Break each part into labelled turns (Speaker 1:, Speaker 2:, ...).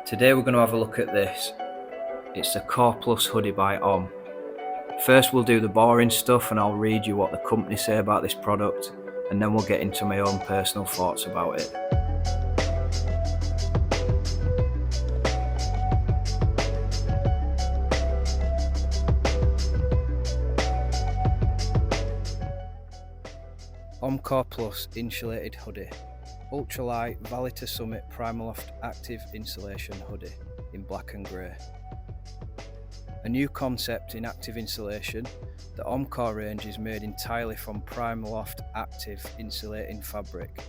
Speaker 1: Today we're going to have a look at this. It's the Core Plus hoodie by Om. First we'll do the boring stuff and I'll read you what the company say about this product, and then we'll get into my own personal thoughts about it. Om Core Plus insulated hoodie. Ultralight Valita Summit Primaloft Active Insulation hoodie in black and grey. A new concept in active insulation, the Om Core range is made entirely from Primaloft Active Insulating fabric,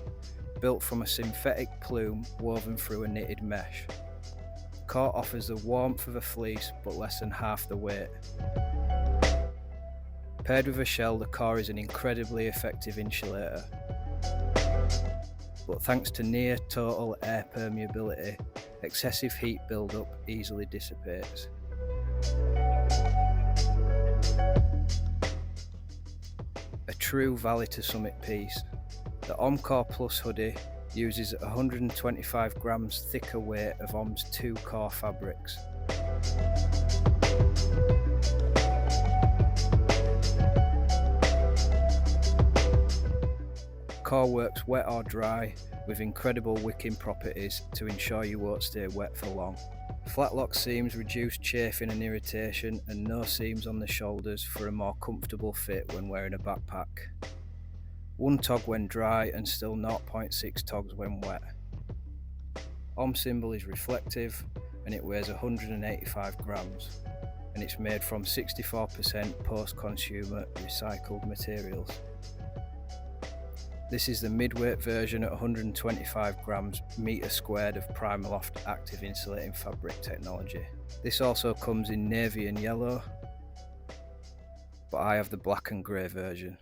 Speaker 1: built from a synthetic plume woven through a knitted mesh. Core offers the warmth of a fleece but less than half the weight. Paired with a shell, the core is an incredibly effective insulator. But thanks to near total air permeability, excessive heat buildup easily dissipates. A true Valita Summit piece, the Om Core Plus hoodie uses 125 grams thicker weight of Om's two core fabrics. Core works wet or dry with incredible wicking properties to ensure you won't stay wet for long. Flat lock seams reduce chafing and irritation, and no seams on the shoulders for a more comfortable fit when wearing a backpack. 1 tog when dry and still 0.6 togs when wet. Om symbol is reflective and it weighs 185 grams and it's made from 64% post-consumer recycled materials. This is the mid-weight version at 125 grams metre squared of Primaloft active insulating fabric technology. This also comes in navy and yellow, but I have the black and grey version.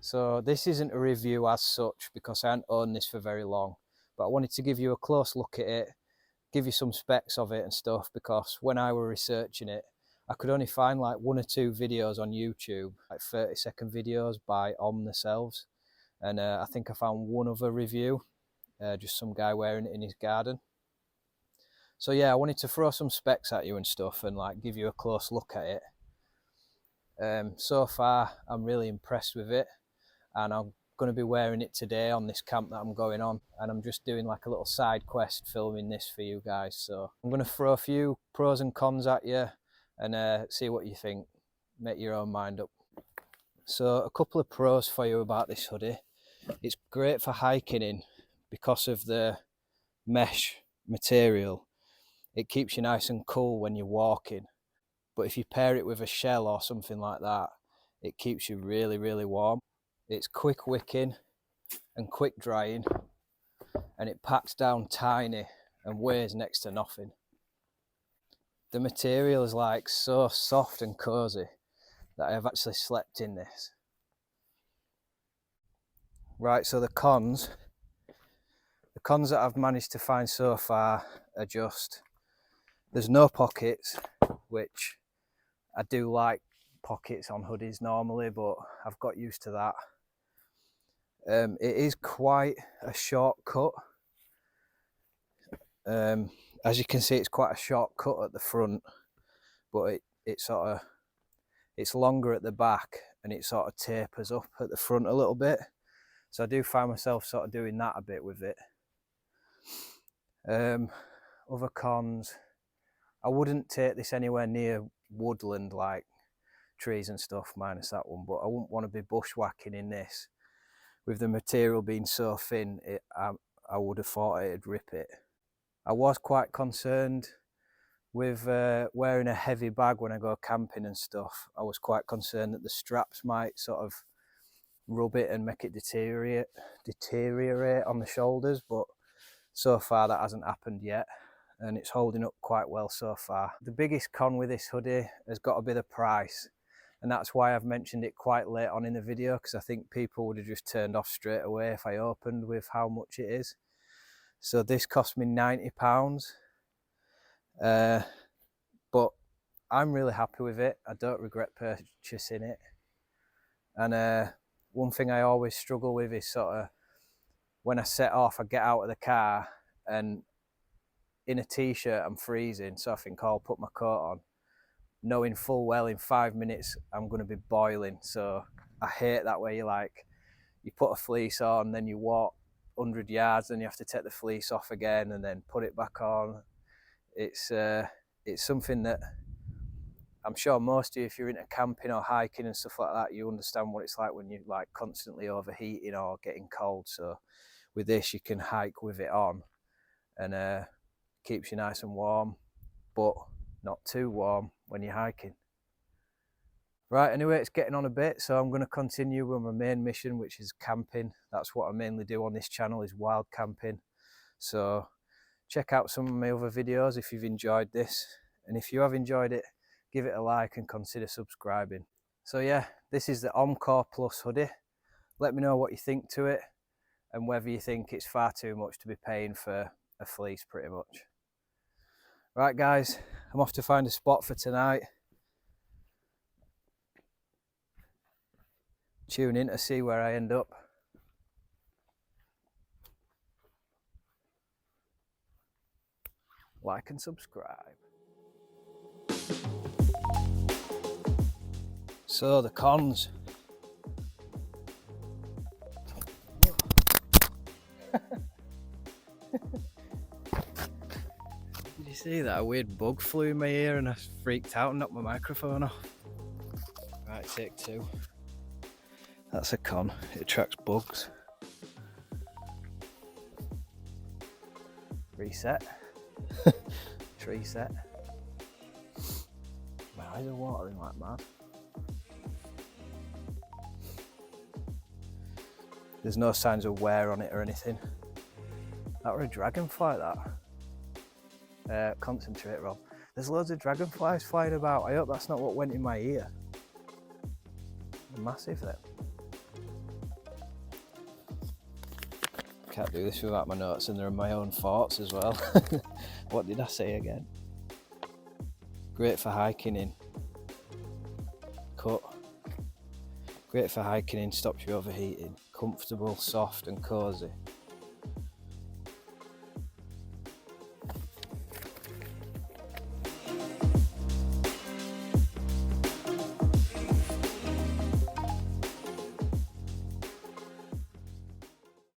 Speaker 1: So this isn't a review as such because I haven't owned this for very long, but I wanted to give you a close look at it, give you some specs of it and stuff, because when I were researching it, I could only find like 1 or 2 videos on YouTube, like 30-second videos by Om themselves. And I think I found one other review, just some guy wearing it in his garden. So yeah, I wanted to throw some specs at you and stuff and like give you a close look at it. So far, I'm really impressed with it. And I'm going to be wearing it today on this camp that I'm going on, and I'm just doing like a little side quest filming this for you guys. So I'm going to throw a few pros and cons at you and see what you think, make your own mind up. So a couple of pros for you about this hoodie. It's great for hiking in because of the mesh material. It keeps you nice and cool when you're walking, but if you pair it with a shell or something like that, it keeps you really, really warm. It's quick wicking and quick drying, and it packs down tiny and weighs next to nothing. The material is like so soft and cozy that I have actually slept in this. Right, so the cons that I've managed to find so far are just, there's no pockets, which I do like pockets on hoodies normally, but I've got used to that. It is quite a short cut. As you can see, it's quite a short cut at the front, but it's longer at the back, and it sort of tapers up at the front a little bit. So I do find myself sort of doing that a bit with it. Other cons, I wouldn't take this anywhere near woodland like trees and stuff, minus that one, but I wouldn't want to be bushwhacking in this. With the material being so thin, I would have thought it'd rip it. I was quite concerned with wearing a heavy bag when I go camping and stuff. I was quite concerned that the straps might sort of rub it and make it deteriorate on the shoulders, but so far that hasn't happened yet, and it's holding up quite well so far. The biggest con with this hoodie has got to be the price, and that's why I've mentioned it quite late on in the video, because I think people would have just turned off straight away if I opened with how much it is. So this cost me £90, but I'm really happy with it. I don't regret purchasing it. And one thing I always struggle with is sort of when I set off, I get out of the car and in a t-shirt I'm freezing, so I think I'll put my coat on, knowing full well in 5 minutes I'm going to be boiling. So I hate that way. You put a fleece on, then you walk 100 yards, then you have to take the fleece off again and then put it back on. It's something that I'm sure most of you, if you're into camping or hiking and stuff like that, you understand what it's like when you're like constantly overheating or getting cold. So with this, you can hike with it on, and keeps you nice and warm, but not too warm when you're hiking. Right, anyway, it's getting on a bit, so I'm going to continue with my main mission, which is camping. That's what I mainly do on this channel, is wild camping. So check out some of my other videos if you've enjoyed this, and if you have enjoyed it, give it a like and consider subscribing. So yeah, this is the Encore Plus hoodie. Let me know what you think to it, and whether you think it's far too much to be paying for a fleece, pretty much. Right guys, I'm off to find a spot for tonight. Tune in to see where I end up. Like and subscribe. So the cons. Did you see that? A weird bug flew in my ear and I freaked out and knocked my microphone off. Right, take two. That's a con. It attracts bugs. Reset. Tree set. My eyes are watering like mad. There's no signs of wear on it or anything. That were a dragonfly, that. Concentrate, Rob. There's loads of dragonflies flying about. I hope that's not what went in my ear. They're massive, then. Can't do this without my notes, and they're my own thoughts as well. What did I say again? Great for hiking in. Cut. Great for hiking in, stops you overheating. Comfortable, soft and cosy.